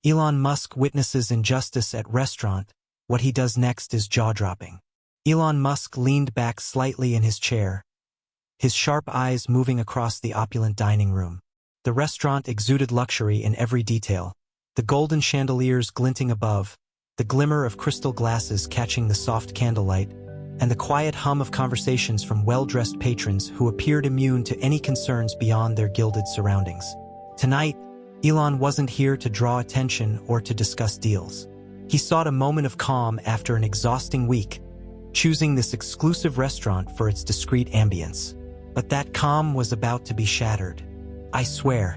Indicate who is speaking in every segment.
Speaker 1: Elon Musk witnesses injustice at restaurant. What he does next is jaw-dropping. Elon Musk leaned back slightly in his chair, his sharp eyes moving across the opulent dining room. The restaurant exuded luxury in every detail, the golden chandeliers glinting above, the glimmer of crystal glasses catching the soft candlelight, and the quiet hum of conversations from well-dressed patrons who appeared immune to any concerns beyond their gilded surroundings. Tonight, Elon wasn't here to draw attention or to discuss deals. He sought a moment of calm after an exhausting week, choosing this exclusive restaurant for its discreet ambience. But that calm was about to be shattered. "I swear,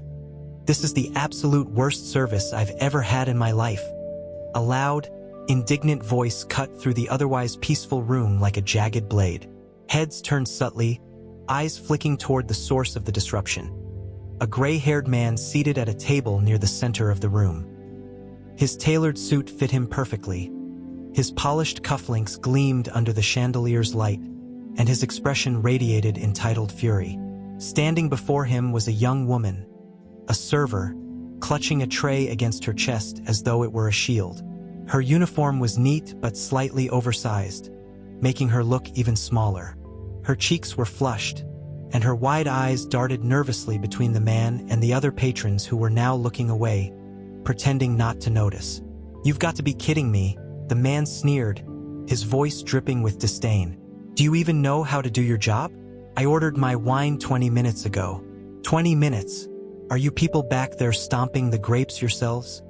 Speaker 1: this is the absolute worst service I've ever had in my life." A loud, indignant voice cut through the otherwise peaceful room like a jagged blade. Heads turned subtly, eyes flicking toward the source of the disruption. A gray-haired man seated at a table near the center of the room. His tailored suit fit him perfectly. His polished cufflinks gleamed under the chandelier's light, and his expression radiated entitled fury. Standing before him was a young woman, a server, clutching a tray against her chest as though it were a shield. Her uniform was neat but slightly oversized, making her look even smaller. Her cheeks were flushed, and her wide eyes darted nervously between the man and the other patrons who were now looking away, pretending not to notice. "You've got to be kidding me," the man sneered, his voice dripping with disdain. "Do you even know how to do your job? I ordered my wine 20 minutes ago." 20 minutes? Are you people back there stomping the grapes yourselves?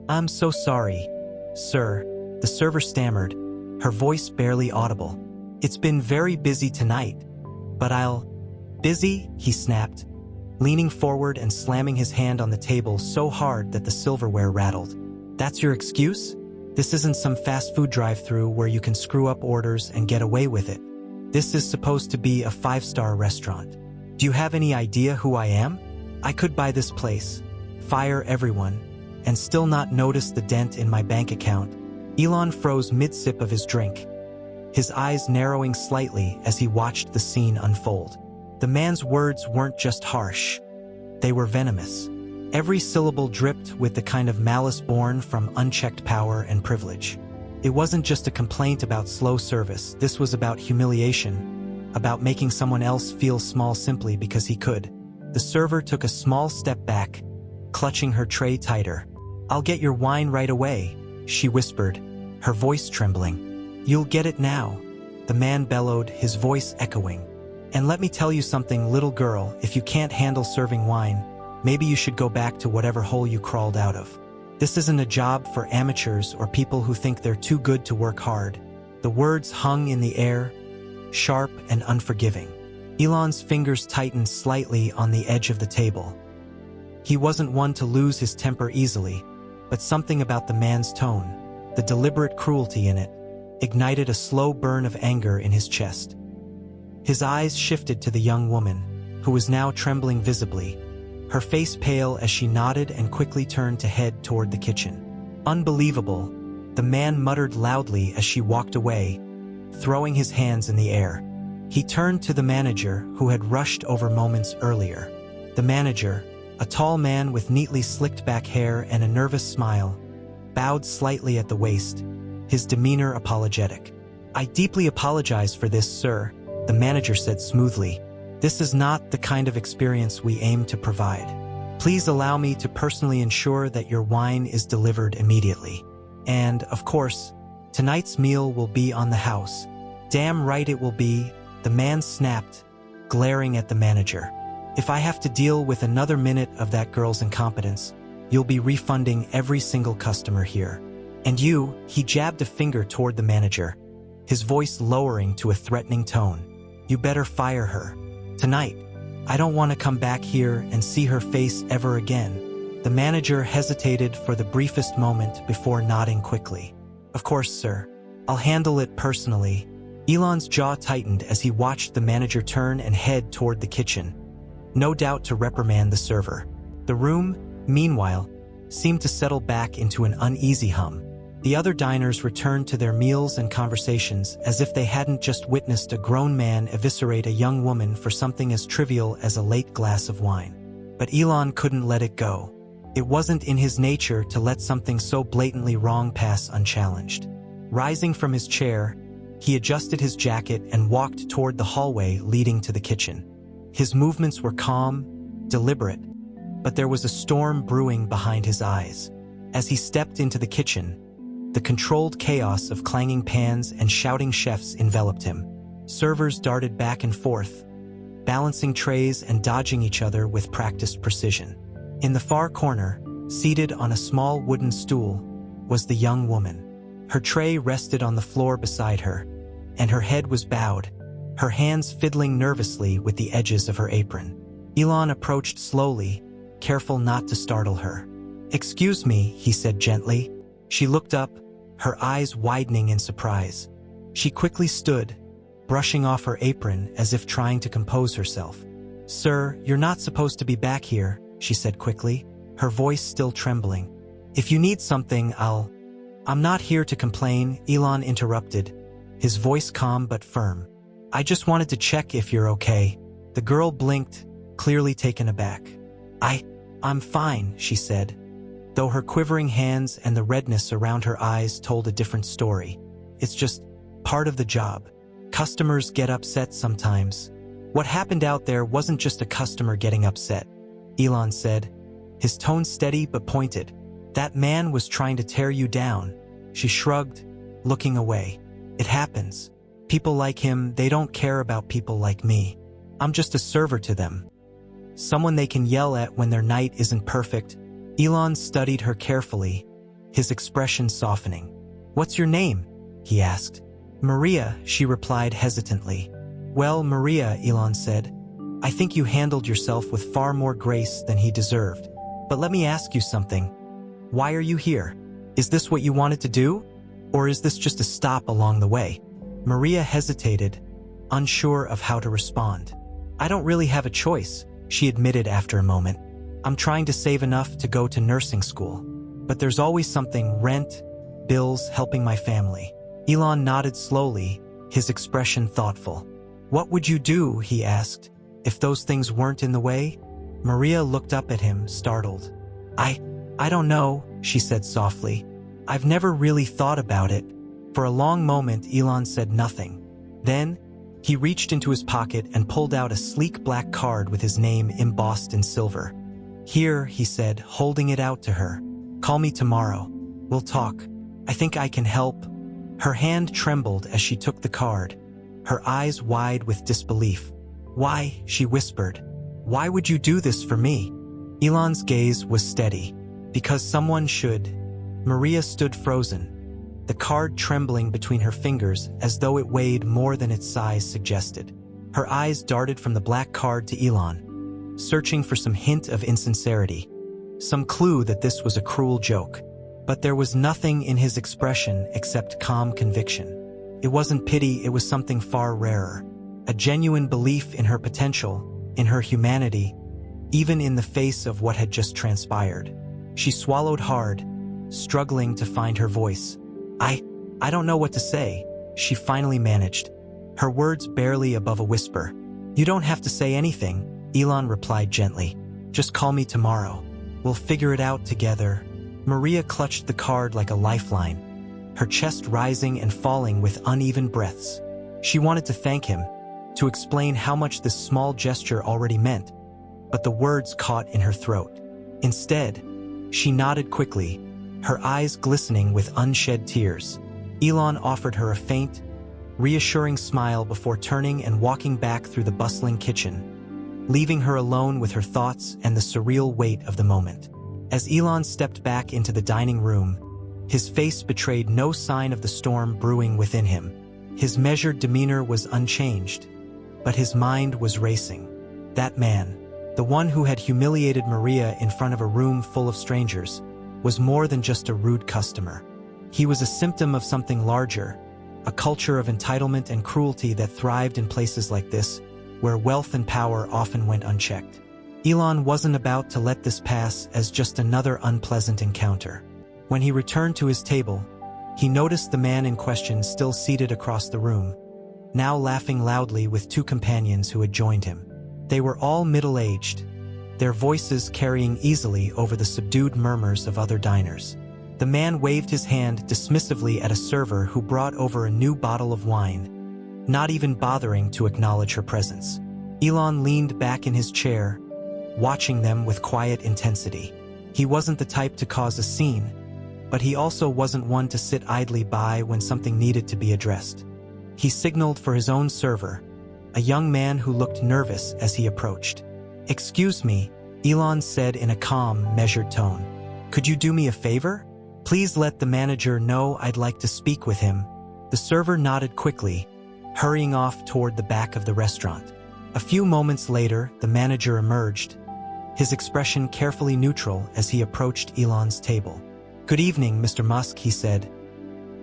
Speaker 1: "I'm so sorry, sir," the server stammered, her voice barely audible. "It's been very busy tonight, but I'll—" "Busy?" he snapped, leaning forward and slamming his hand on the table so hard that the silverware rattled. "That's your excuse? This isn't some fast food drive-thru where you can screw up orders and get away with it. This is supposed to be a 5-star restaurant. Do you have any idea who I am? I could buy this place, fire everyone, and still not notice the dent in my bank account." Elon froze mid-sip of his drink, his eyes narrowing slightly as he watched the scene unfold. The man's words weren't just harsh. They were venomous. Every syllable dripped with the kind of malice born from unchecked power and privilege. It wasn't just a complaint about slow service. This was about humiliation, about making someone else feel small simply because he could. The server took a small step back, clutching her tray tighter. "I'll get your wine right away," she whispered, her voice trembling. "You'll get it now," the man bellowed, his voice echoing. "And let me tell you something, little girl, if you can't handle serving wine, maybe you should go back to whatever hole you crawled out of. This isn't a job for amateurs or people who think they're too good to work hard." The words hung in the air, sharp and unforgiving. Elon's fingers tightened slightly on the edge of the table. He wasn't one to lose his temper easily, but something about the man's tone, the deliberate cruelty in it, ignited a slow burn of anger in his chest. His eyes shifted to the young woman, who was now trembling visibly, her face pale as she nodded and quickly turned to head toward the kitchen. "Unbelievable," the man muttered loudly as she walked away, throwing his hands in the air. He turned to the manager, who had rushed over moments earlier. The manager, a tall man with neatly slicked back hair and a nervous smile, bowed slightly at the waist, his demeanor apologetic. "I deeply apologize for this, sir," the manager said smoothly. "This is not the kind of experience we aim to provide. Please allow me to personally ensure that your wine is delivered immediately. And, of course, tonight's meal will be on the house." "Damn right it will be," the man snapped, glaring at the manager. "If I have to deal with another minute of that girl's incompetence, you'll be refunding every single customer here. And you," he jabbed a finger toward the manager, his voice lowering to a threatening tone, "you better fire her. Tonight. I don't want to come back here and see her face ever again." The manager hesitated for the briefest moment before nodding quickly. "Of course, sir. I'll handle it personally." Elon's jaw tightened as he watched the manager turn and head toward the kitchen, no doubt to reprimand the server. The room, meanwhile, seemed to settle back into an uneasy hum. The other diners returned to their meals and conversations as if they hadn't just witnessed a grown man eviscerate a young woman for something as trivial as a late glass of wine. But Elon couldn't let it go. It wasn't in his nature to let something so blatantly wrong pass unchallenged. Rising from his chair, he adjusted his jacket and walked toward the hallway leading to the kitchen. His movements were calm, deliberate, but there was a storm brewing behind his eyes. As he stepped into the kitchen, the controlled chaos of clanging pans and shouting chefs enveloped him. Servers darted back and forth, balancing trays and dodging each other with practiced precision. In the far corner, seated on a small wooden stool, was the young woman. Her tray rested on the floor beside her, and her head was bowed, her hands fiddling nervously with the edges of her apron. Elon approached slowly, careful not to startle her. "Excuse me," he said gently. She looked up, her eyes widening in surprise. She quickly stood, brushing off her apron as if trying to compose herself. "Sir, you're not supposed to be back here," she said quickly, her voice still trembling. "If you need something, I'm not here to complain," Elon interrupted, his voice calm but firm. "I just wanted to check if you're okay." The girl blinked, clearly taken aback. I'm fine," she said, though her quivering hands and the redness around her eyes told a different story. "It's just part of the job. Customers get upset sometimes." "What happened out there wasn't just a customer getting upset," Elon said, his tone steady but pointed. "That man was trying to tear you down." She shrugged, looking away. "It happens. People like him, they don't care about people like me. I'm just a server to them. Someone they can yell at when their night isn't perfect." Elon studied her carefully, his expression softening. "What's your name?" he asked. "Maria," she replied hesitantly. "Well, Maria," Elon said, "I think you handled yourself with far more grace than he deserved. But let me ask you something. Why are you here? Is this what you wanted to do? Or is this just a stop along the way?" Maria hesitated, unsure of how to respond. "I don't really have a choice," she admitted after a moment. "I'm trying to save enough to go to nursing school. But there's always something: rent, bills, helping my family." Elon nodded slowly, his expression thoughtful. "What would you do," he asked, "if those things weren't in the way?" Maria looked up at him, startled. I don't know," she said softly. "I've never really thought about it." For a long moment, Elon said nothing. Then, he reached into his pocket and pulled out a sleek black card with his name embossed in silver. "Here," he said, holding it out to her. "Call me tomorrow. We'll talk. I think I can help." Her hand trembled as she took the card, her eyes wide with disbelief. "Why?" she whispered. "Why would you do this for me?" Elon's gaze was steady. "Because someone should." Maria stood frozen, the card trembling between her fingers as though it weighed more than its size suggested. Her eyes darted from the black card to Elon, searching for some hint of insincerity, some clue that this was a cruel joke. But there was nothing in his expression except calm conviction. It wasn't pity, it was something far rarer, a genuine belief in her potential, in her humanity, even in the face of what had just transpired. She swallowed hard, struggling to find her voice. I don't know what to say," she finally managed, her words barely above a whisper. "You don't have to say anything," Elon replied gently. "Just call me tomorrow. We'll figure it out together." Maria clutched the card like a lifeline, her chest rising and falling with uneven breaths. She wanted to thank him, to explain how much this small gesture already meant, but the words caught in her throat. Instead, she nodded quickly, her eyes glistening with unshed tears. Elon offered her a faint, reassuring smile before turning and walking back through the bustling kitchen, leaving her alone with her thoughts and the surreal weight of the moment. As Elon stepped back into the dining room, his face betrayed no sign of the storm brewing within him. His measured demeanor was unchanged, but his mind was racing. That man, the one who had humiliated Maria in front of a room full of strangers, was more than just a rude customer. He was a symptom of something larger, a culture of entitlement and cruelty that thrived in places like this, where wealth and power often went unchecked. Elon wasn't about to let this pass as just another unpleasant encounter. When he returned to his table, he noticed the man in question still seated across the room, now laughing loudly with two companions who had joined him. They were all middle-aged, their voices carrying easily over the subdued murmurs of other diners. The man waved his hand dismissively at a server who brought over a new bottle of wine, not even bothering to acknowledge her presence. Elon leaned back in his chair, watching them with quiet intensity. He wasn't the type to cause a scene, but he also wasn't one to sit idly by when something needed to be addressed. He signaled for his own server, a young man who looked nervous as he approached. "Excuse me," Elon said in a calm, measured tone. "Could you do me a favor? Please let the manager know I'd like to speak with him." The server nodded quickly, hurrying off toward the back of the restaurant. A few moments later, the manager emerged, his expression carefully neutral as he approached Elon's table. "Good evening, Mr. Musk," he said,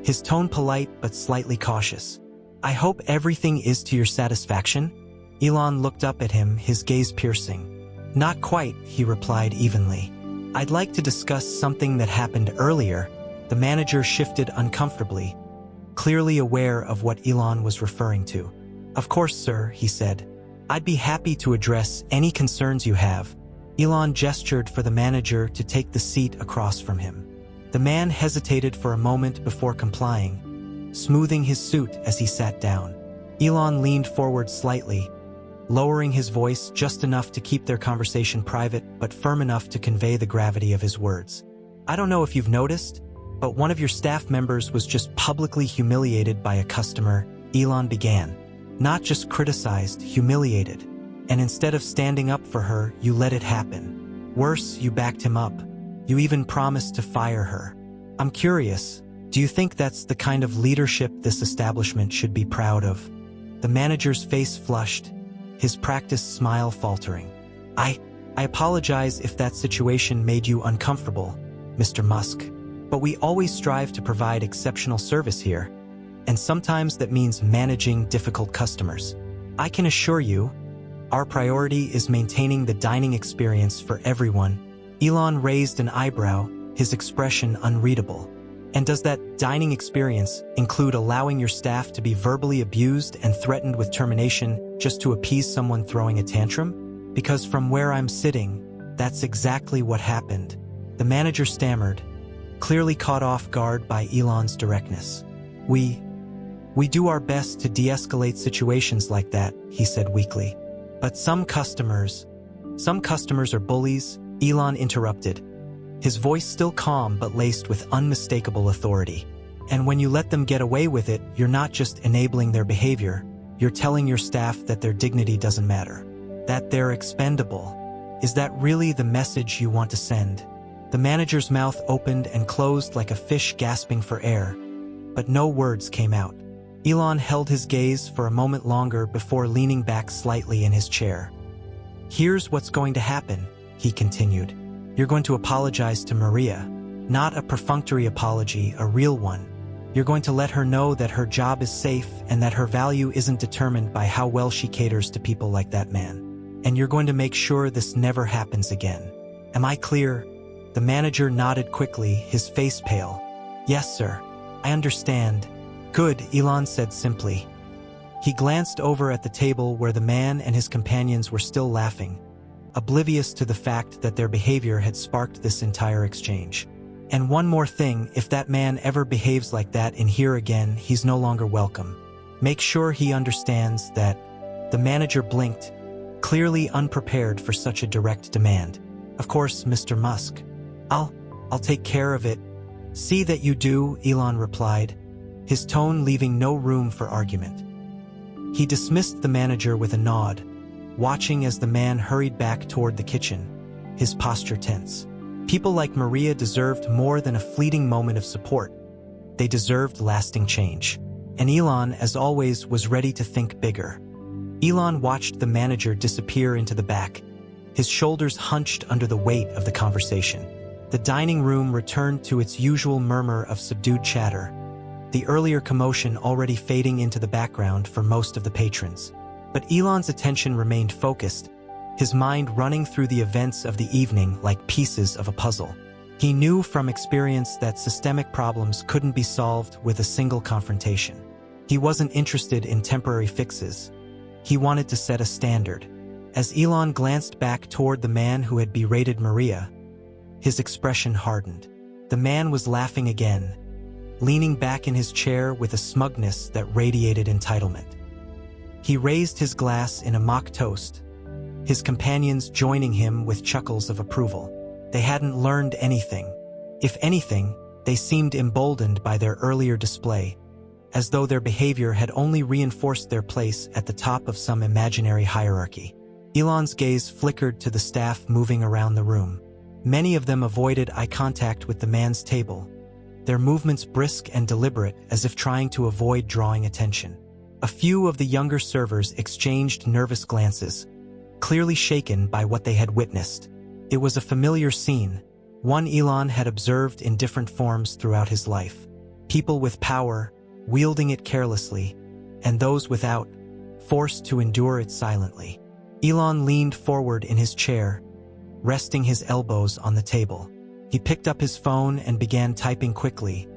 Speaker 1: his tone polite but slightly cautious. "I hope everything is to your satisfaction?" Elon looked up at him, his gaze piercing. "Not quite," he replied evenly. "I'd like to discuss something that happened earlier." The manager shifted uncomfortably, clearly aware of what Elon was referring to. "Of course, sir," he said. "I'd be happy to address any concerns you have." Elon gestured for the manager to take the seat across from him. The man hesitated for a moment before complying, smoothing his suit as he sat down. Elon leaned forward slightly, lowering his voice just enough to keep their conversation private but firm enough to convey the gravity of his words. "I don't know if you've noticed, but one of your staff members was just publicly humiliated by a customer," Elon began. "Not just criticized, humiliated. And instead of standing up for her, you let it happen. Worse, you backed him up. You even promised to fire her. I'm curious, do you think that's the kind of leadership this establishment should be proud of?" The manager's face flushed, his practiced smile faltering. I apologize if that situation made you uncomfortable, Mr. Musk, but we always strive to provide exceptional service here, and sometimes that means managing difficult customers. I can assure you, our priority is maintaining the dining experience for everyone." Elon raised an eyebrow, his expression unreadable. "And does that dining experience include allowing your staff to be verbally abused and threatened with termination just to appease someone throwing a tantrum? Because from where I'm sitting, that's exactly what happened." The manager stammered, clearly caught off guard by Elon's directness. We do our best to de-escalate situations like that," he said weakly. "But some customers are bullies," Elon interrupted, his voice still calm but laced with unmistakable authority. "And when you let them get away with it, you're not just enabling their behavior, you're telling your staff that their dignity doesn't matter, that they're expendable. Is that really the message you want to send?" The manager's mouth opened and closed like a fish gasping for air, but no words came out. Elon held his gaze for a moment longer before leaning back slightly in his chair. "Here's what's going to happen," he continued. "You're going to apologize to Maria. Not a perfunctory apology, a real one. You're going to let her know that her job is safe and that her value isn't determined by how well she caters to people like that man. And you're going to make sure this never happens again. Am I clear?" The manager nodded quickly, his face pale. "Yes, sir. I understand." "Good," Elon said simply. He glanced over at the table where the man and his companions were still laughing, oblivious to the fact that their behavior had sparked this entire exchange. "And one more thing, if that man ever behaves like that in here again, he's no longer welcome. Make sure he understands that." The manager blinked, clearly unprepared for such a direct demand. "Of course, Mr. Musk. I'll take care of it." "See that you do," Elon replied, his tone leaving no room for argument. He dismissed the manager with a nod, watching as the man hurried back toward the kitchen, his posture tense. People like Maria deserved more than a fleeting moment of support. They deserved lasting change. And Elon, as always, was ready to think bigger. Elon watched the manager disappear into the back, his shoulders hunched under the weight of the conversation. The dining room returned to its usual murmur of subdued chatter, the earlier commotion already fading into the background for most of the patrons. But Elon's attention remained focused, his mind running through the events of the evening like pieces of a puzzle. He knew from experience that systemic problems couldn't be solved with a single confrontation. He wasn't interested in temporary fixes. He wanted to set a standard. As Elon glanced back toward the man who had berated Maria, his expression hardened. The man was laughing again, leaning back in his chair with a smugness that radiated entitlement. He raised his glass in a mock toast, his companions joining him with chuckles of approval. They hadn't learned anything. If anything, they seemed emboldened by their earlier display, as though their behavior had only reinforced their place at the top of some imaginary hierarchy. Elon's gaze flickered to the staff moving around the room. Many of them avoided eye contact with the man's table, their movements brisk and deliberate as if trying to avoid drawing attention. A few of the younger servers exchanged nervous glances, clearly shaken by what they had witnessed. It was a familiar scene, one Elon had observed in different forms throughout his life. People with power, wielding it carelessly, and those without, forced to endure it silently. Elon leaned forward in his chair, resting his elbows on the table. He picked up his phone and began typing quickly,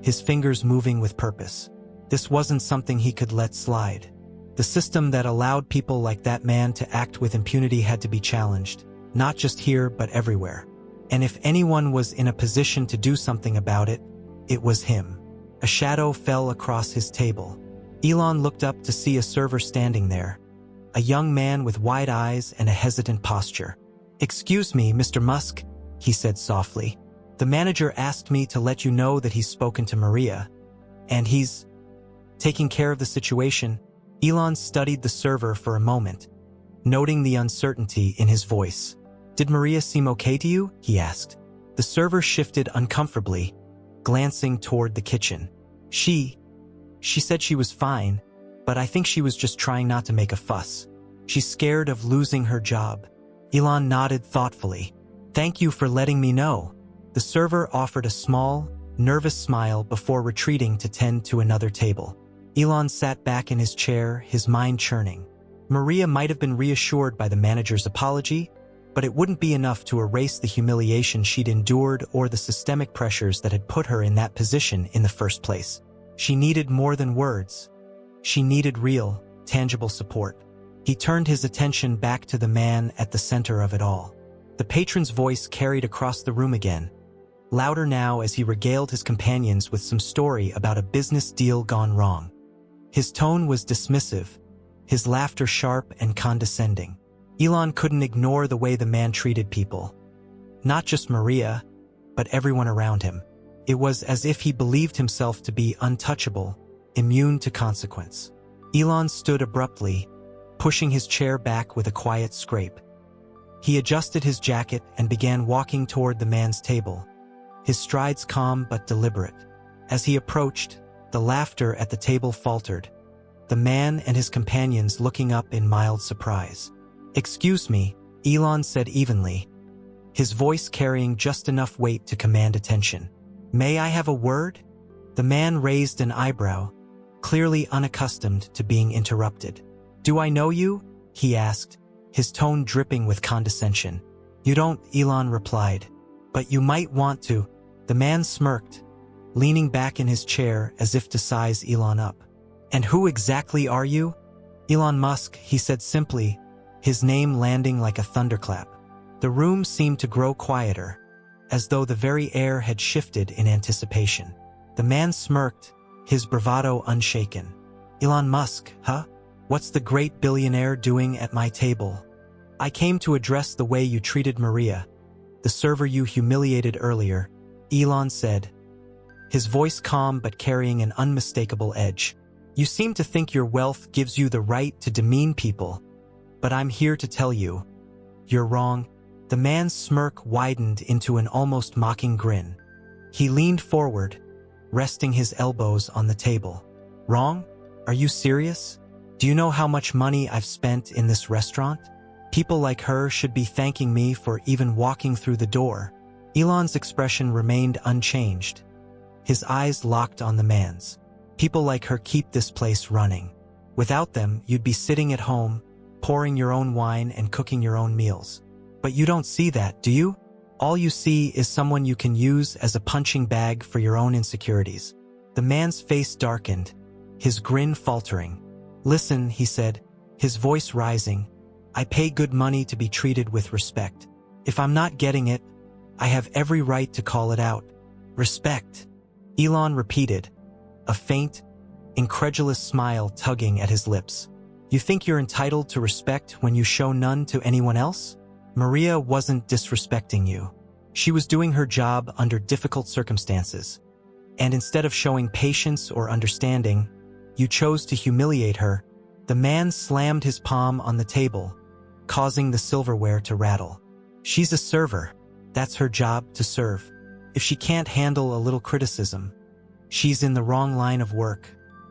Speaker 1: his fingers moving with purpose. This wasn't something he could let slide. The system that allowed people like that man to act with impunity had to be challenged, not just here but everywhere. And if anyone was in a position to do something about it, it was him. A shadow fell across his table. Elon looked up to see a server standing there, a young man with wide eyes and a hesitant posture. "Excuse me, Mr. Musk," he said softly. "The manager asked me to let you know that he's spoken to Maria, and he's taking care of the situation." Elon studied the server for a moment, noting the uncertainty in his voice. "Did Maria seem okay to you?" he asked. The server shifted uncomfortably, glancing toward the kitchen. She said she was fine, but I think she was just trying not to make a fuss. She's scared of losing her job." Elon nodded thoughtfully. "Thank you for letting me know." The server offered a small, nervous smile before retreating to tend to another table. Elon sat back in his chair, his mind churning. Maria might have been reassured by the manager's apology, but it wouldn't be enough to erase the humiliation she'd endured or the systemic pressures that had put her in that position in the first place. She needed more than words. She needed real, tangible support. He turned his attention back to the man at the center of it all. The patron's voice carried across the room again, louder now as he regaled his companions with some story about a business deal gone wrong. His tone was dismissive, his laughter sharp and condescending. Elon couldn't ignore the way the man treated people. Not just Maria, but everyone around him. It was as if he believed himself to be untouchable, immune to consequence. Elon stood abruptly, pushing his chair back with a quiet scrape. He adjusted his jacket and began walking toward the man's table, his strides calm but deliberate. As he approached, the laughter at the table faltered, the man and his companions looking up in mild surprise. "Excuse me," Elon said evenly, his voice carrying just enough weight to command attention. "May I have a word?" The man raised an eyebrow, clearly unaccustomed to being interrupted. "Do I know you?" he asked, his tone dripping with condescension. "You don't," Elon replied, "but you might want to." The man smirked, leaning back in his chair as if to size Elon up. "And who exactly are you?" "Elon Musk," he said simply, his name landing like a thunderclap. The room seemed to grow quieter, as though the very air had shifted in anticipation. The man smirked, his bravado unshaken. "Elon Musk, huh? What's the great billionaire doing at my table?" "I came to address the way you treated Maria, the server you humiliated earlier," Elon said, his voice calm but carrying an unmistakable edge. "You seem to think your wealth gives you the right to demean people, but I'm here to tell you, you're wrong." The man's smirk widened into an almost mocking grin. He leaned forward, resting his elbows on the table. "Wrong? Are you serious? Do you know how much money I've spent in this restaurant? People like her should be thanking me for even walking through the door." Elon's expression remained unchanged, his eyes locked on the man's. "People like her keep this place running. Without them, you'd be sitting at home, pouring your own wine and cooking your own meals. But you don't see that, do you? All you see is someone you can use as a punching bag for your own insecurities." The man's face darkened, his grin faltering. "Listen," he said, his voice rising, I pay good money to be treated with respect. If I'm not getting it, I have every right to call it out. Respect, Elon repeated, a faint, incredulous smile tugging at his lips. You think you're entitled to respect when you show none to anyone else? Maria wasn't disrespecting you. She was doing her job under difficult circumstances. And instead of showing patience or understanding, you chose to humiliate her. The man slammed his palm on the table, causing the silverware to rattle. She's a server. That's her job, to serve. If she can't handle a little criticism, she's in the wrong line of work.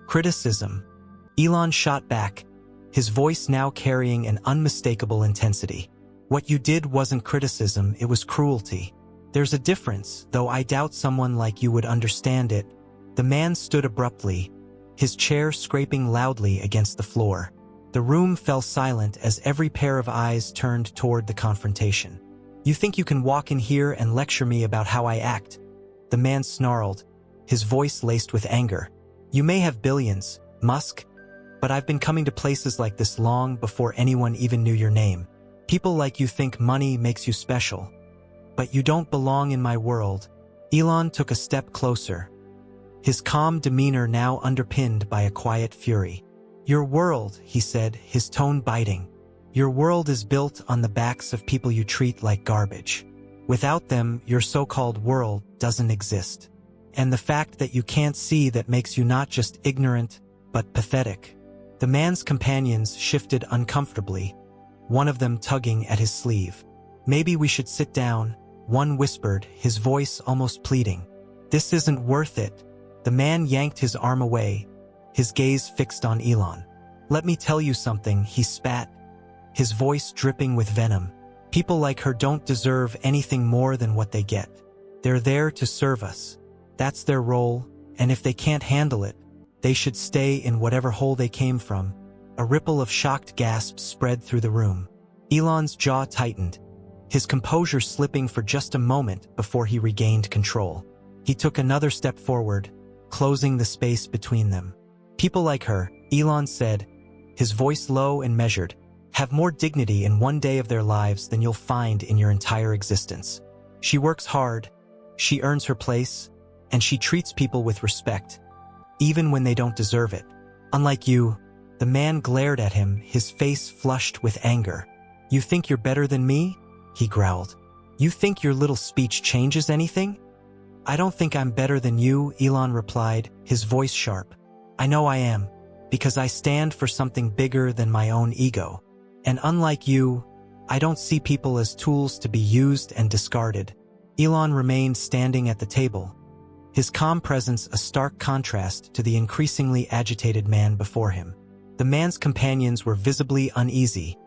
Speaker 1: Criticism. Elon shot back, his voice now carrying an unmistakable intensity. What you did wasn't criticism, it was cruelty. There's a difference, though I doubt someone like you would understand it. The man stood abruptly, his chair scraping loudly against the floor. The room fell silent as every pair of eyes turned toward the confrontation. You think you can walk in here and lecture me about how I act? The man snarled, his voice laced with anger. You may have billions, Musk, but I've been coming to places like this long before anyone even knew your name. People like you think money makes you special. But you don't belong in my world. Elon took a step closer, his calm demeanor now underpinned by a quiet fury. Your world, he said, his tone biting. Your world is built on the backs of people you treat like garbage. Without them, your so-called world doesn't exist. And the fact that you can't see that makes you not just ignorant, but pathetic. The man's companions shifted uncomfortably, one of them tugging at his sleeve. Maybe we should sit down, one whispered, his voice almost pleading. This isn't worth it. The man yanked his arm away, his gaze fixed on Elon. Let me tell you something, he spat, his voice dripping with venom. People like her don't deserve anything more than what they get. They're there to serve us. That's their role, and if they can't handle it, they should stay in whatever hole they came from. A ripple of shocked gasps spread through the room. Elon's jaw tightened, his composure slipping for just a moment before he regained control. He took another step forward, closing the space between them. People like her, Elon said, his voice low and measured, have more dignity in one day of their lives than you'll find in your entire existence. She works hard, she earns her place, and she treats people with respect, even when they don't deserve it. Unlike you, the man glared at him, his face flushed with anger. You think you're better than me? He growled. You think your little speech changes anything? I don't think I'm better than you, Elon replied, his voice sharp. I know I am, because I stand for something bigger than my own ego. And unlike you, I don't see people as tools to be used and discarded. Elon remained standing at the table, his calm presence a stark contrast to the increasingly agitated man before him. The man's companions were visibly uneasy,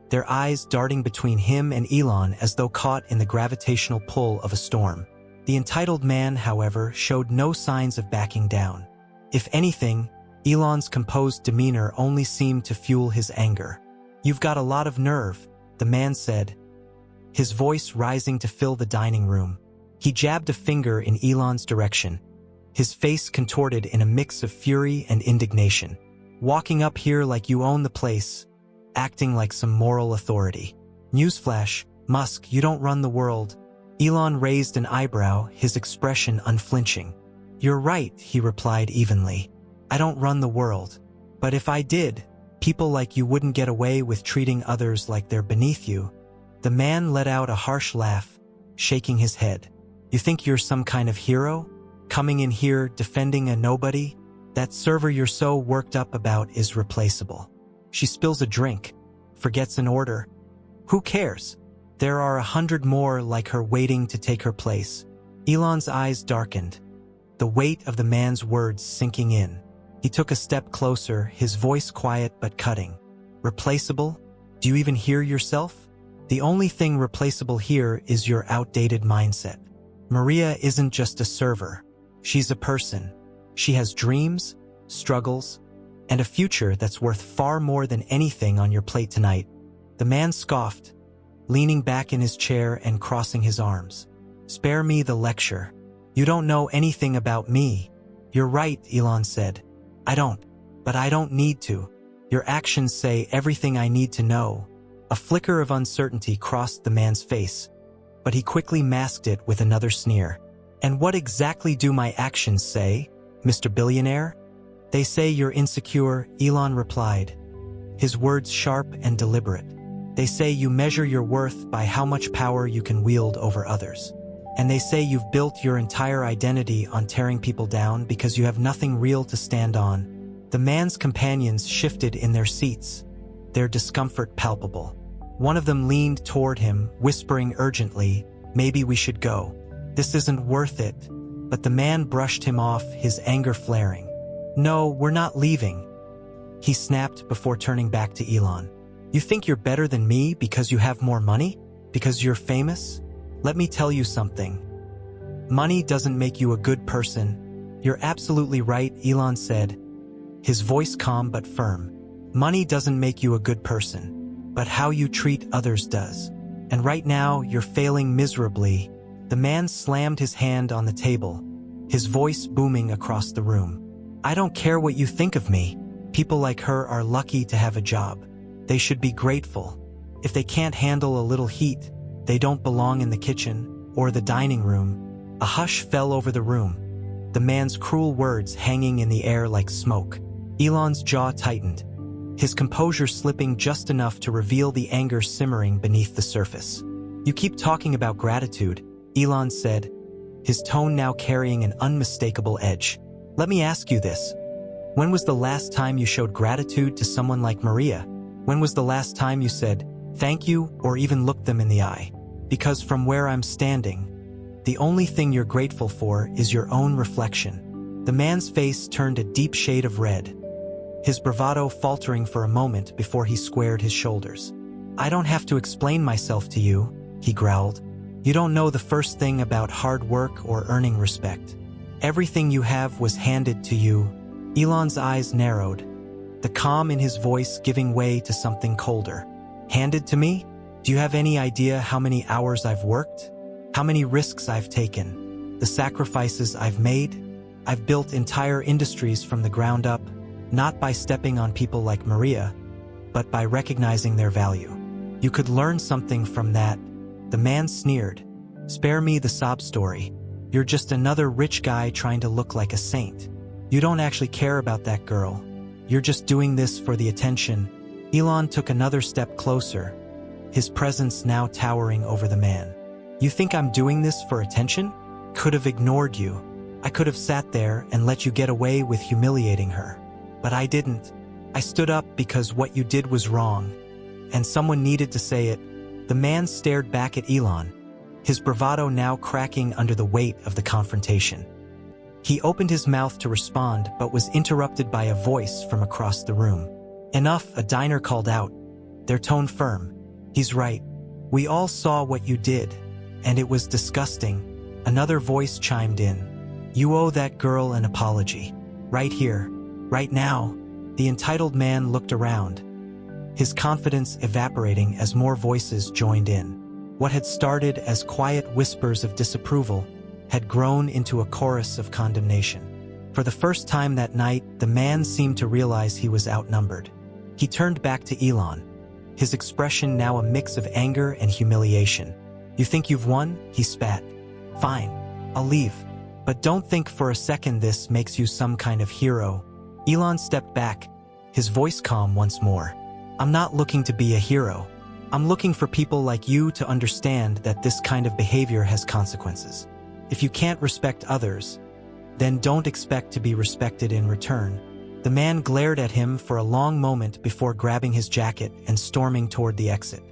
Speaker 1: their eyes darting between him and Elon as though caught in the gravitational pull of a storm. The entitled man, however, showed no signs of backing down. If anything, Elon's composed demeanor only seemed to fuel his anger. You've got a lot of nerve, the man said, his voice rising to fill the dining room. He jabbed a finger in Elon's direction, his face contorted in a mix of fury and indignation. Walking up here like you own the place, acting like some moral authority. Newsflash, Musk, you don't run the world. Elon raised an eyebrow, his expression unflinching. You're right, he replied evenly. I don't run the world. But if I did, people like you wouldn't get away with treating others like they're beneath you. The man let out a harsh laugh, shaking his head. You think you're some kind of hero? Coming in here defending a nobody? That server you're so worked up about is replaceable. She spills a drink, forgets an order. Who cares? There are 100 more like her waiting to take her place. Elon's eyes darkened, the weight of the man's words sinking in. He took a step closer, his voice quiet but cutting. Replaceable? Do you even hear yourself? The only thing replaceable here is your outdated mindset. Maria isn't just a server. She's a person. She has dreams, struggles, and a future that's worth far more than anything on your plate tonight. The man scoffed, leaning back in his chair and crossing his arms. Spare me the lecture. You don't know anything about me. You're right, Elon said. I don't, but I don't need to. Your actions say everything I need to know. A flicker of uncertainty crossed the man's face, but he quickly masked it with another sneer. "And what exactly do my actions say, Mr. Billionaire?" "They say you're insecure," Elon replied, his words sharp and deliberate. "They say you measure your worth by how much power you can wield over others. And they say you've built your entire identity on tearing people down because you have nothing real to stand on." The man's companions shifted in their seats, their discomfort palpable. One of them leaned toward him, whispering urgently, "Maybe we should go. This isn't worth it." But the man brushed him off, his anger flaring. "No, we're not leaving," he snapped before turning back to Elon. "You think you're better than me because you have more money? Because you're famous? Let me tell you something. Money doesn't make you a good person." "You're absolutely right," Elon said, his voice calm but firm. "Money doesn't make you a good person, but how you treat others does. And right now, you're failing miserably." The man slammed his hand on the table, his voice booming across the room. "I don't care what you think of me. People like her are lucky to have a job. They should be grateful. If they can't handle a little heat, they don't belong in the kitchen or the dining room." A hush fell over the room, the man's cruel words hanging in the air like smoke. Elon's jaw tightened, his composure slipping just enough to reveal the anger simmering beneath the surface. "You keep talking about gratitude," Elon said, his tone now carrying an unmistakable edge. "Let me ask you this. When was the last time you showed gratitude to someone like Maria? When was the last time you said, thank you, or even looked them in the eye? Because from where I'm standing, the only thing you're grateful for is your own reflection." The man's face turned a deep shade of red, his bravado faltering for a moment before he squared his shoulders. "I don't have to explain myself to you," he growled. "You don't know the first thing about hard work or earning respect. Everything you have was handed to you." Elon's eyes narrowed, the calm in his voice giving way to something colder. "Handed to me? Do you have any idea how many hours I've worked? How many risks I've taken? The sacrifices I've made? I've built entire industries from the ground up, not by stepping on people like Maria, but by recognizing their value. You could learn something from that." The man sneered. "Spare me the sob story. You're just another rich guy trying to look like a saint. You don't actually care about that girl. You're just doing this for the attention." Elon took another step closer, his presence now towering over the man. "You think I'm doing this for attention? Could have ignored you. I could have sat there and let you get away with humiliating her. But I didn't. I stood up because what you did was wrong, and someone needed to say it." The man stared back at Elon, his bravado now cracking under the weight of the confrontation. He opened his mouth to respond but was interrupted by a voice from across the room. "Enough," a diner called out, their tone firm. "He's right. We all saw what you did, and it was disgusting." Another voice chimed in. "You owe that girl an apology. Right here. Right now." The entitled man looked around, his confidence evaporating as more voices joined in. What had started as quiet whispers of disapproval had grown into a chorus of condemnation. For the first time that night, the man seemed to realize he was outnumbered. He turned back to Elon, his expression now a mix of anger and humiliation. "You think you've won?" he spat. "Fine, I'll leave. But don't think for a second this makes you some kind of hero." Elon stepped back, his voice calm once more. "I'm not looking to be a hero. I'm looking for people like you to understand that this kind of behavior has consequences. If you can't respect others, then don't expect to be respected in return." The man glared at him for a long moment before grabbing his jacket and storming toward the exit.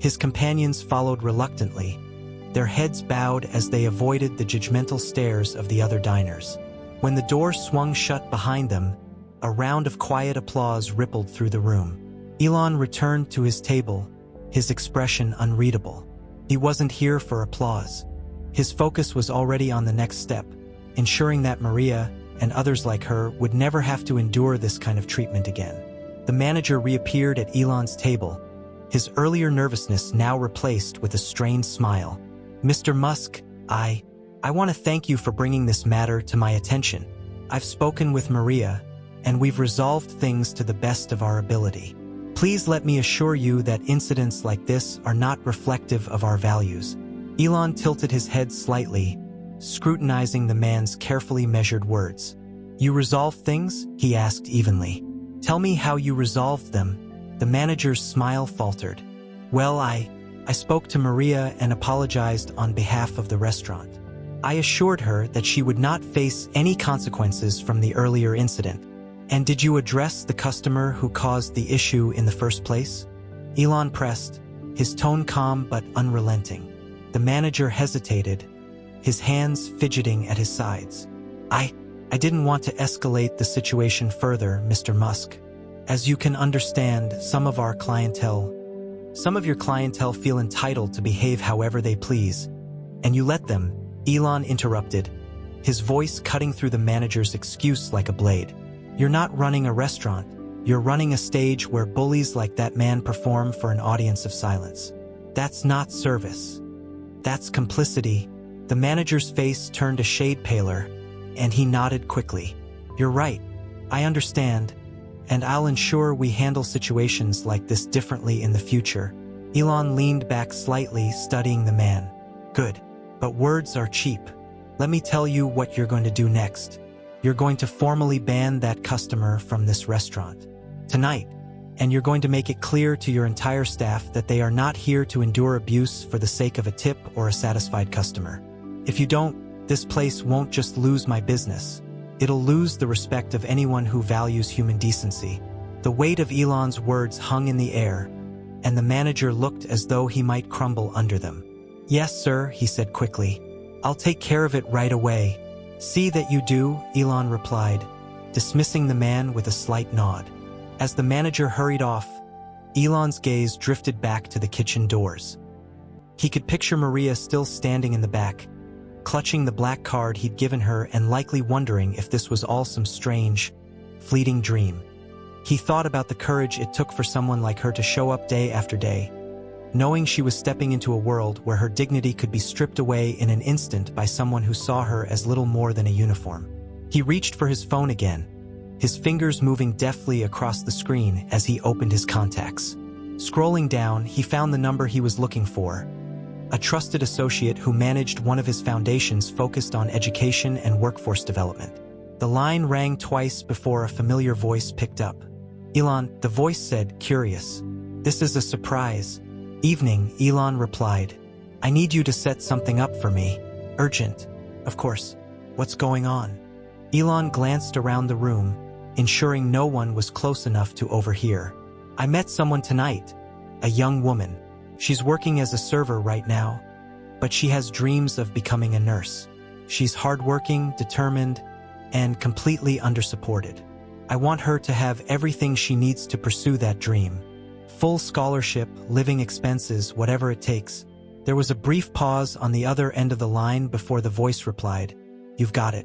Speaker 1: His companions followed reluctantly, their heads bowed as they avoided the judgmental stares of the other diners. When the door swung shut behind them, a round of quiet applause rippled through the room. Elon returned to his table, his expression unreadable. He wasn't here for applause. His focus was already on the next step, ensuring that Maria and others like her would never have to endure this kind of treatment again. The manager reappeared at Elon's table, his earlier nervousness now replaced with a strained smile. "Mr. Musk, I want to thank you for bringing this matter to my attention. I've spoken with Maria, and we've resolved things to the best of our ability. Please let me assure you that incidents like this are not reflective of our values. Elon tilted his head slightly, scrutinizing the man's carefully measured words. You resolve things? He asked evenly. Tell me how you resolved them. The manager's smile faltered. Well, I spoke to Maria and apologized on behalf of the restaurant. I assured her that she would not face any consequences from the earlier incident. And did you address the customer who caused the issue in the first place? Elon pressed, his tone calm but unrelenting. The manager hesitated, his hands fidgeting at his sides. I didn't want to escalate the situation further, Mr. Musk. As you can understand, some of your clientele feel entitled to behave however they please. And you let them, Elon interrupted, his voice cutting through the manager's excuse like a blade. You're not running a restaurant. You're running a stage where bullies like that man perform for an audience of silence. That's not service. That's complicity. The manager's face turned a shade paler, and he nodded quickly. You're right. I understand, and I'll ensure we handle situations like this differently in the future. Elon leaned back slightly, studying the man. Good, but words are cheap. Let me tell you what you're going to do next. You're going to formally ban that customer from this restaurant tonight, and you're going to make it clear to your entire staff that they are not here to endure abuse for the sake of a tip or a satisfied customer. If you don't, this place won't just lose my business. It'll lose the respect of anyone who values human decency. The weight of Elon's words hung in the air, and the manager looked as though he might crumble under them. Yes, sir, he said quickly. I'll take care of it right away. See that you do, Elon replied, dismissing the man with a slight nod. As the manager hurried off, Elon's gaze drifted back to the kitchen doors. He could picture Maria still standing in the back, clutching the black card he'd given her and likely wondering if this was all some strange, fleeting dream. He thought about the courage it took for someone like her to show up day after day, knowing she was stepping into a world where her dignity could be stripped away in an instant by someone who saw her as little more than a uniform. He reached for his phone again, his fingers moving deftly across the screen as he opened his contacts. Scrolling down, he found the number he was looking for, a trusted associate who managed one of his foundations focused on education and workforce development. The line rang twice before a familiar voice picked up. Elon, the voice said, curious. This is a surprise. Evening, Elon replied. I need you to set something up for me. Urgent. Of course. What's going on? Elon glanced around the room, ensuring no one was close enough to overhear. I met someone tonight, a young woman. She's working as a server right now, but she has dreams of becoming a nurse. She's hardworking, determined, and completely undersupported. I want her to have everything she needs to pursue that dream. Full scholarship, living expenses, whatever it takes. There was a brief pause on the other end of the line before the voice replied, You've got it.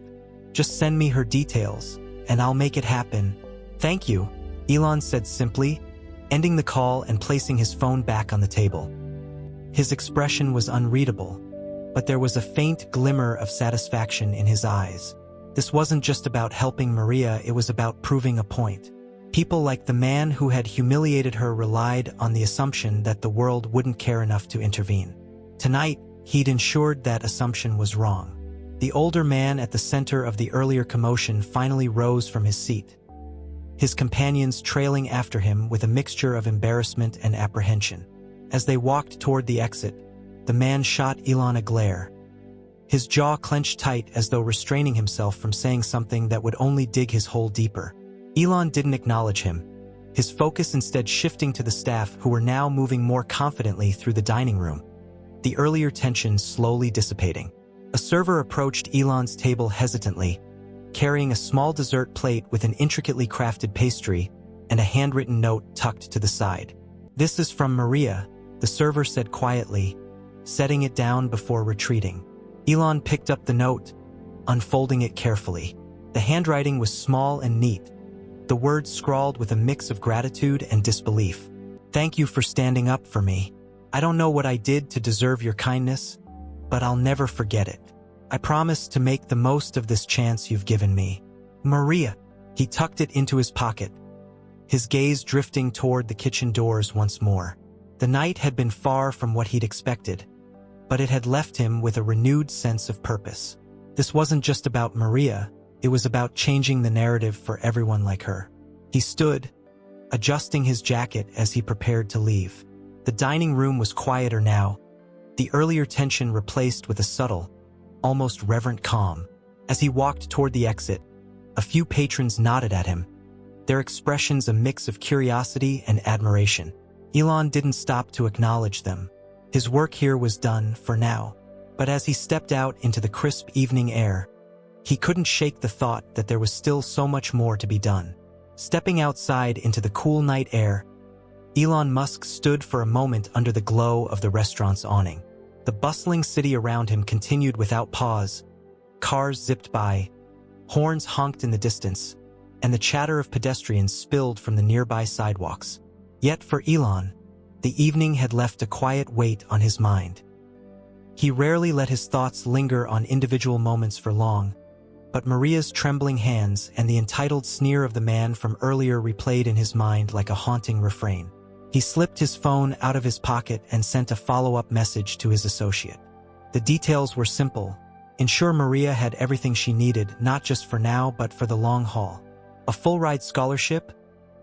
Speaker 1: Just send me her details, and I'll make it happen. Thank you, Elon said simply, ending the call and placing his phone back on the table. His expression was unreadable, but there was a faint glimmer of satisfaction in his eyes. This wasn't just about helping Maria, it was about proving a point. People like the man who had humiliated her relied on the assumption that the world wouldn't care enough to intervene. Tonight, he'd ensured that assumption was wrong. The older man at the center of the earlier commotion finally rose from his seat, his companions trailing after him with a mixture of embarrassment and apprehension. As they walked toward the exit, the man shot Elon a glare, his jaw clenched tight as though restraining himself from saying something that would only dig his hole deeper. Elon didn't acknowledge him, his focus instead shifting to the staff who were now moving more confidently through the dining room, the earlier tension slowly dissipating. A server approached Elon's table hesitantly, carrying a small dessert plate with an intricately crafted pastry and a handwritten note tucked to the side. This is from Maria, the server said quietly, setting it down before retreating. Elon picked up the note, unfolding it carefully. The handwriting was small and neat, the words scrawled with a mix of gratitude and disbelief. Thank you for standing up for me. I don't know what I did to deserve your kindness, but I'll never forget it. I promise to make the most of this chance you've given me. Maria. He tucked it into his pocket, his gaze drifting toward the kitchen doors once more. The night had been far from what he'd expected, but it had left him with a renewed sense of purpose. This wasn't just about Maria, it was about changing the narrative for everyone like her. He stood, adjusting his jacket as he prepared to leave. The dining room was quieter now, the earlier tension replaced with a subtle, almost reverent calm. As he walked toward the exit, a few patrons nodded at him, their expressions a mix of curiosity and admiration. Elon didn't stop to acknowledge them. His work here was done for now. But as he stepped out into the crisp evening air, he couldn't shake the thought that there was still so much more to be done. Stepping outside into the cool night air, Elon Musk stood for a moment under the glow of the restaurant's awning. The bustling city around him continued without pause. Cars zipped by, horns honked in the distance, and the chatter of pedestrians spilled from the nearby sidewalks. Yet for Elon, the evening had left a quiet weight on his mind. He rarely let his thoughts linger on individual moments for long, but Maria's trembling hands and the entitled sneer of the man from earlier replayed in his mind like a haunting refrain. He slipped his phone out of his pocket and sent a follow-up message to his associate. The details were simple. Ensure Maria had everything she needed, not just for now but for the long haul. A full-ride scholarship,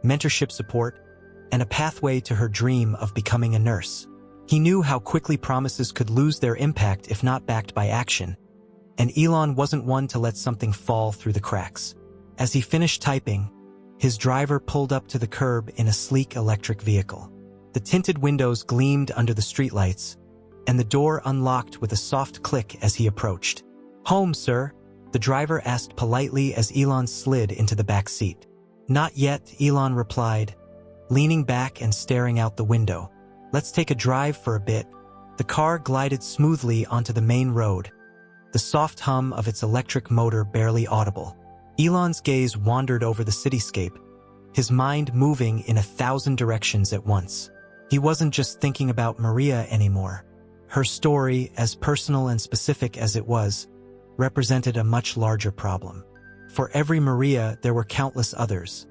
Speaker 1: mentorship support, and a pathway to her dream of becoming a nurse. He knew how quickly promises could lose their impact if not backed by action, and Elon wasn't one to let something fall through the cracks. As he finished typing, his driver pulled up to the curb in a sleek electric vehicle. The tinted windows gleamed under the streetlights, and the door unlocked with a soft click as he approached. "Home, sir?" the driver asked politely as Elon slid into the back seat. "Not yet," Elon replied, leaning back and staring out the window. "Let's take a drive for a bit." The car glided smoothly onto the main road, the soft hum of its electric motor barely audible. Elon's gaze wandered over the cityscape, his mind moving in 1,000 directions at once. He wasn't just thinking about Maria anymore. Her story, as personal and specific as it was, represented a much larger problem. For every Maria, there were countless others.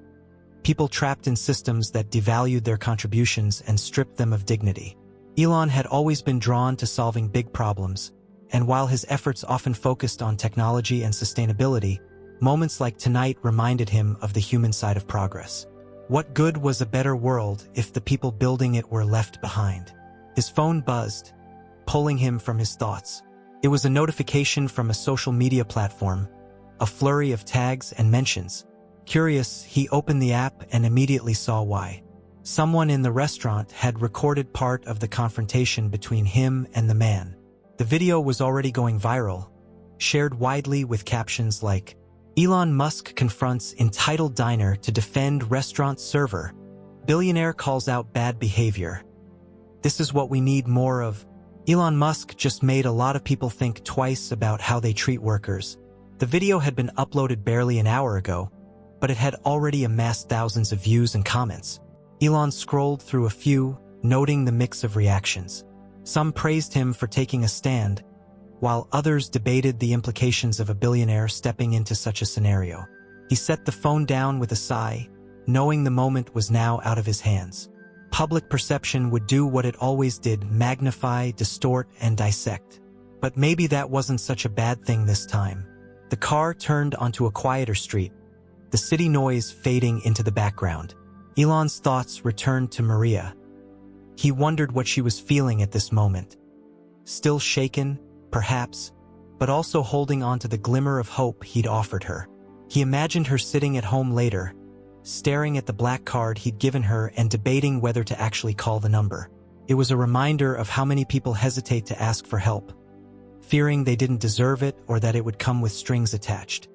Speaker 1: People trapped in systems that devalued their contributions and stripped them of dignity. Elon had always been drawn to solving big problems, and while his efforts often focused on technology and sustainability, moments like tonight reminded him of the human side of progress. What good was a better world if the people building it were left behind? His phone buzzed, pulling him from his thoughts. It was a notification from a social media platform, a flurry of tags and mentions. Curious, he opened the app and immediately saw why. Someone in the restaurant had recorded part of the confrontation between him and the man. The video was already going viral, shared widely with captions like, "Elon Musk confronts entitled diner to defend restaurant server. Billionaire calls out bad behavior. This is what we need more of." Elon Musk just made a lot of people think twice about how they treat workers. The video had been uploaded barely an hour ago, but it had already amassed thousands of views and comments. Elon scrolled through a few, noting the mix of reactions. Some praised him for taking a stand, while others debated the implications of a billionaire stepping into such a scenario. He set the phone down with a sigh, knowing the moment was now out of his hands. Public perception would do what it always did: magnify, distort, and dissect. But maybe that wasn't such a bad thing this time. The car turned onto a quieter street, the city noise fading into the background. Elon's thoughts returned to Maria. He wondered what she was feeling at this moment. Still shaken, perhaps, but also holding on to the glimmer of hope he'd offered her. He imagined her sitting at home later, staring at the black card he'd given her and debating whether to actually call the number. It was a reminder of how many people hesitate to ask for help, fearing they didn't deserve it or that it would come with strings attached.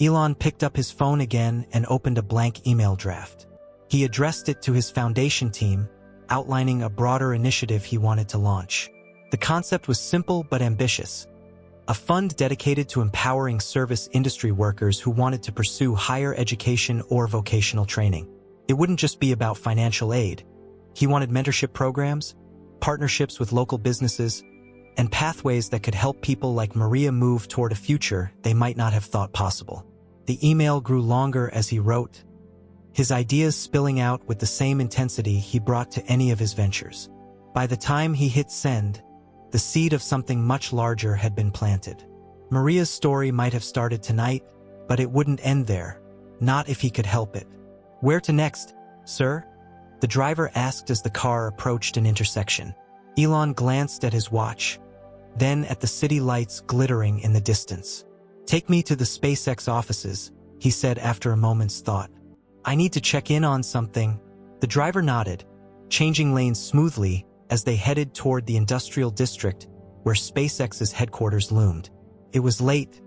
Speaker 1: Elon picked up his phone again and opened a blank email draft. He addressed it to his foundation team, outlining a broader initiative he wanted to launch. The concept was simple but ambitious: a fund dedicated to empowering service industry workers who wanted to pursue higher education or vocational training. It wouldn't just be about financial aid. He wanted mentorship programs, partnerships with local businesses, and pathways that could help people like Maria move toward a future they might not have thought possible. The email grew longer as he wrote, his ideas spilling out with the same intensity he brought to any of his ventures. By the time he hit send, the seed of something much larger had been planted. Maria's story might have started tonight, but it wouldn't end there. Not if he could help it. "Where to next, sir?" the driver asked as the car approached an intersection. Elon glanced at his watch, then at the city lights glittering in the distance. "Take me to the SpaceX offices," he said after a moment's thought. "I need to check in on something." The driver nodded, changing lanes smoothly as they headed toward the industrial district where SpaceX's headquarters loomed. It was late,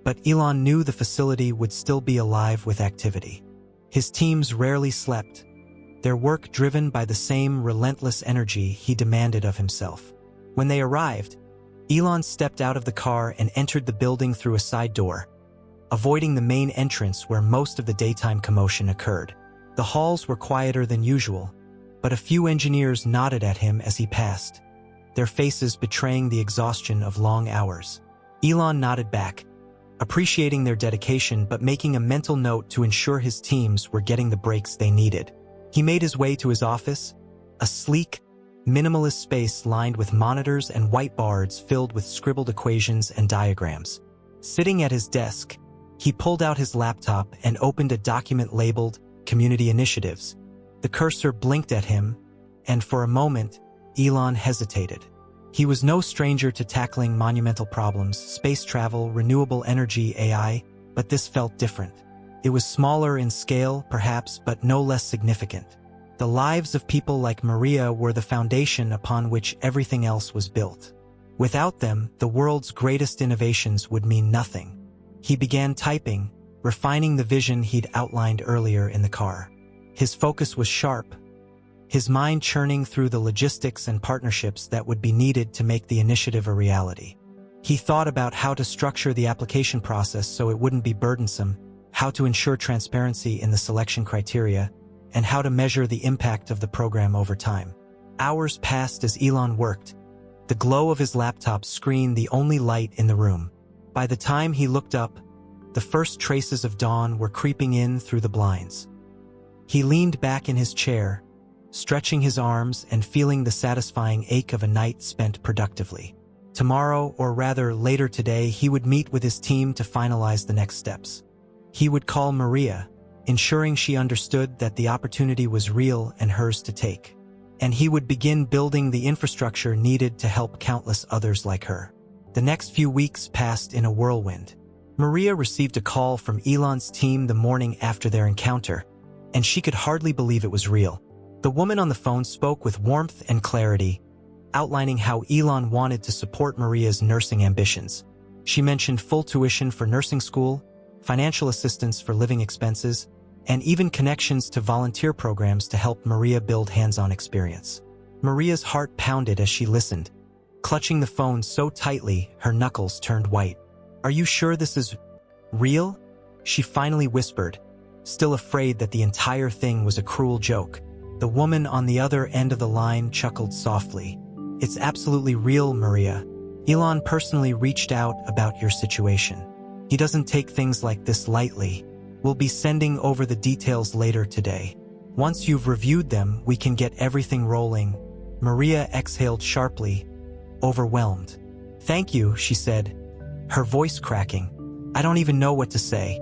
Speaker 1: but Elon knew the facility would still be alive with activity. His teams rarely slept, their work driven by the same relentless energy he demanded of himself. When they arrived, Elon stepped out of the car and entered the building through a side door, avoiding the main entrance where most of the daytime commotion occurred. The halls were quieter than usual, but a few engineers nodded at him as he passed, their faces betraying the exhaustion of long hours. Elon nodded back, appreciating their dedication but making a mental note to ensure his teams were getting the breaks they needed. He made his way to his office, a sleek, minimalist space lined with monitors and whiteboards filled with scribbled equations and diagrams. Sitting at his desk, he pulled out his laptop and opened a document labeled Community Initiatives. The cursor blinked at him, and for a moment, Elon hesitated. He was no stranger to tackling monumental problems, space travel, renewable energy, AI, but this felt different. It was smaller in scale, perhaps, but no less significant. The lives of people like Maria were the foundation upon which everything else was built. Without them, the world's greatest innovations would mean nothing. He began typing, refining the vision he'd outlined earlier in the car. His focus was sharp, his mind churning through the logistics and partnerships that would be needed to make the initiative a reality. He thought about how to structure the application process so it wouldn't be burdensome, how to ensure transparency in the selection criteria, and how to measure the impact of the program over time. Hours passed as Elon worked, the glow of his laptop screen the only light in the room. By the time he looked up, the first traces of dawn were creeping in through the blinds. He leaned back in his chair, stretching his arms and feeling the satisfying ache of a night spent productively. Tomorrow, or rather later today, he would meet with his team to finalize the next steps. He would call Maria, ensuring she understood that the opportunity was real and hers to take. And he would begin building the infrastructure needed to help countless others like her. The next few weeks passed in a whirlwind. Maria received a call from Elon's team the morning after their encounter, and she could hardly believe it was real. The woman on the phone spoke with warmth and clarity, outlining how Elon wanted to support Maria's nursing ambitions. She mentioned full tuition for nursing school, financial assistance for living expenses, and even connections to volunteer programs to help Maria build hands-on experience. Maria's heart pounded as she listened, clutching the phone so tightly her knuckles turned white. "Are you sure this is real?" she finally whispered, still afraid that the entire thing was a cruel joke. The woman on the other end of the line chuckled softly. "It's absolutely real, Maria. Elon personally reached out about your situation. He doesn't take things like this lightly. We'll be sending over the details later today. Once you've reviewed them, we can get everything rolling." Maria exhaled sharply, overwhelmed. "Thank you," she said, her voice cracking. "I don't even know what to say.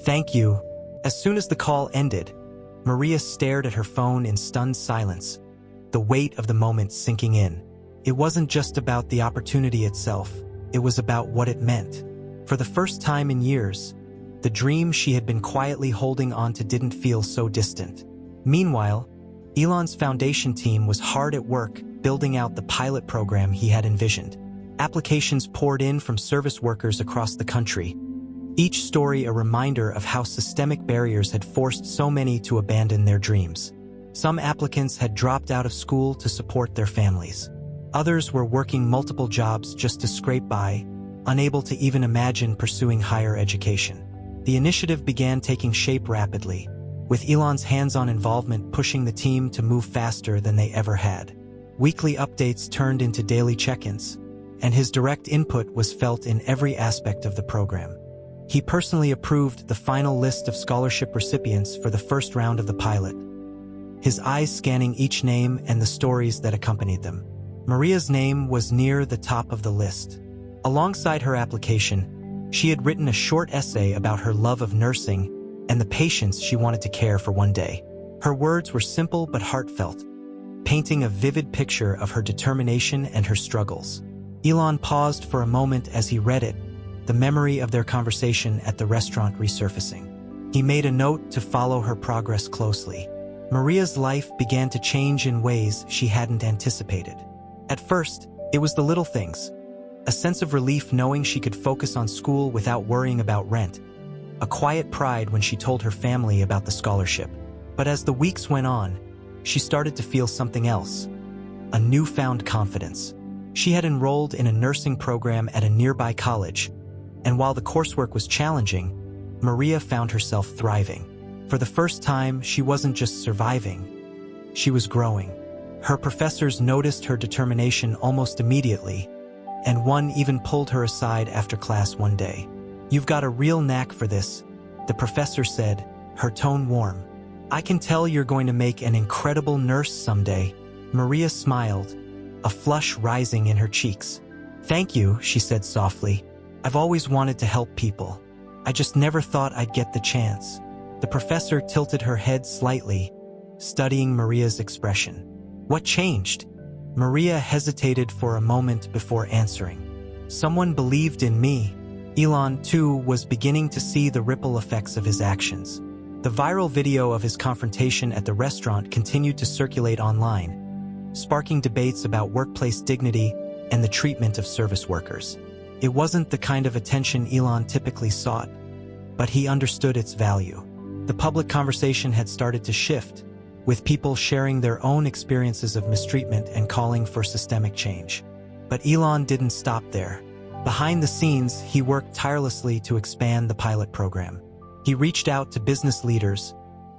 Speaker 1: Thank you." As soon as the call ended, Maria stared at her phone in stunned silence, the weight of the moment sinking in. It wasn't just about the opportunity itself, it was about what it meant. For the first time in years, the dream she had been quietly holding onto didn't feel so distant. Meanwhile, Elon's foundation team was hard at work building out the pilot program he had envisioned. Applications poured in from service workers across the country, each story a reminder of how systemic barriers had forced so many to abandon their dreams. Some applicants had dropped out of school to support their families. Others were working multiple jobs just to scrape by, unable to even imagine pursuing higher education. The initiative began taking shape rapidly, with Elon's hands-on involvement pushing the team to move faster than they ever had. Weekly updates turned into daily check-ins, and his direct input was felt in every aspect of the program. He personally approved the final list of scholarship recipients for the first round of the pilot, his eyes scanning each name and the stories that accompanied them. Maria's name was near the top of the list. Alongside her application, she had written a short essay about her love of nursing and the patients she wanted to care for one day. Her words were simple but heartfelt, painting a vivid picture of her determination and her struggles. Elon paused for a moment as he read it, the memory of their conversation at the restaurant resurfacing. He made a note to follow her progress closely. Maria's life began to change in ways she hadn't anticipated. At first, it was the little things. A sense of relief knowing she could focus on school without worrying about rent. A quiet pride when she told her family about the scholarship. But as the weeks went on, she started to feel something else. A newfound confidence. She had enrolled in a nursing program at a nearby college, and while the coursework was challenging, Maria found herself thriving. For the first time, she wasn't just surviving, she was growing. Her professors noticed her determination almost immediately, and one even pulled her aside after class one day. "You've got a real knack for this," the professor said, her tone warm. "I can tell you're going to make an incredible nurse someday." Maria smiled, a flush rising in her cheeks. "Thank you," she said softly. "I've always wanted to help people. I just never thought I'd get the chance." The professor tilted her head slightly, studying Maria's expression. "What changed?" Maria hesitated for a moment before answering. "Someone believed in me." Elon, too, was beginning to see the ripple effects of his actions. The viral video of his confrontation at the restaurant continued to circulate online, sparking debates about workplace dignity and the treatment of service workers. It wasn't the kind of attention Elon typically sought, but he understood its value. The public conversation had started to shift, with people sharing their own experiences of mistreatment and calling for systemic change. But Elon didn't stop there. Behind the scenes, he worked tirelessly to expand the pilot program. He reached out to business leaders,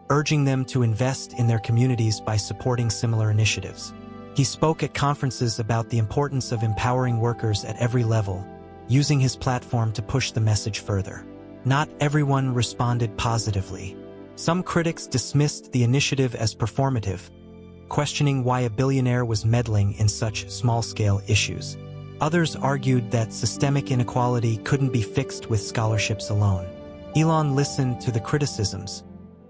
Speaker 1: urging them to invest in their communities by supporting similar initiatives. He spoke at conferences about the importance of empowering workers at every level, using his platform to push the message further. Not everyone responded positively. Some critics dismissed the initiative as performative, questioning why a billionaire was meddling in such small-scale issues. Others argued that systemic inequality couldn't be fixed with scholarships alone. Elon listened to the criticisms,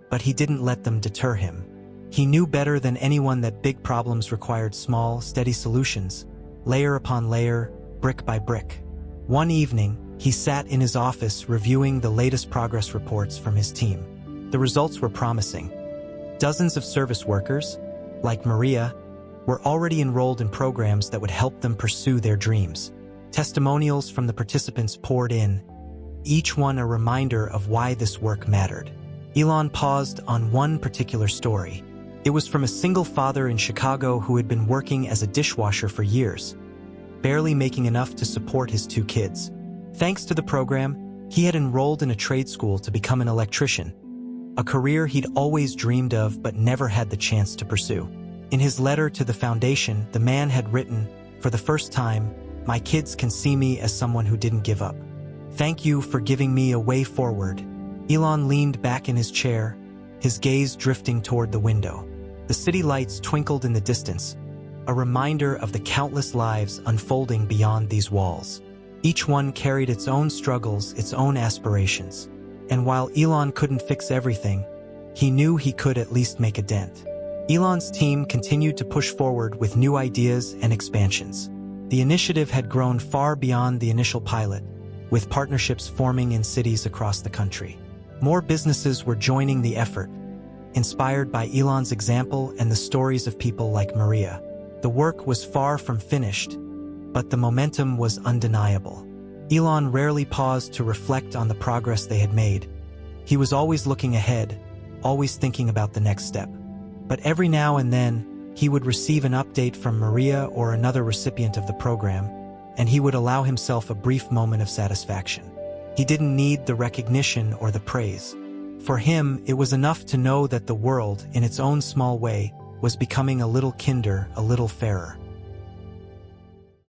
Speaker 1: but he didn't let them deter him. He knew better than anyone that big problems required small, steady solutions, layer upon layer, brick by brick. One evening, he sat in his office reviewing the latest progress reports from his team. The results were promising. Dozens of service workers, like Maria, were already enrolled in programs that would help them pursue their dreams. Testimonials from the participants poured in, each one a reminder of why this work mattered. Elon paused on one particular story. It was from a single father in Chicago who had been working as a dishwasher for years, barely making enough to support his 2 kids. Thanks to the program, he had enrolled in a trade school to become an electrician, a career he'd always dreamed of but never had the chance to pursue. In his letter to the foundation, the man had written, "For the first time, my kids can see me as someone who didn't give up. Thank you for giving me a way forward." Elon leaned back in his chair, his gaze drifting toward the window. The city lights twinkled in the distance, a reminder of the countless lives unfolding beyond these walls. Each one carried its own struggles, its own aspirations. And while Elon couldn't fix everything, he knew he could at least make a dent. Elon's team continued to push forward with new ideas and expansions. The initiative had grown far beyond the initial pilot, with partnerships forming in cities across the country. More businesses were joining the effort, inspired by Elon's example and the stories of people like Maria. The work was far from finished, but the momentum was undeniable. Elon rarely paused to reflect on the progress they had made. He was always looking ahead, always thinking about the next step. But every now and then, he would receive an update from Maria or another recipient of the program, and he would allow himself a brief moment of satisfaction. He didn't need the recognition or the praise. For him, it was enough to know that the world, in its own small way, was becoming a little kinder, a little fairer.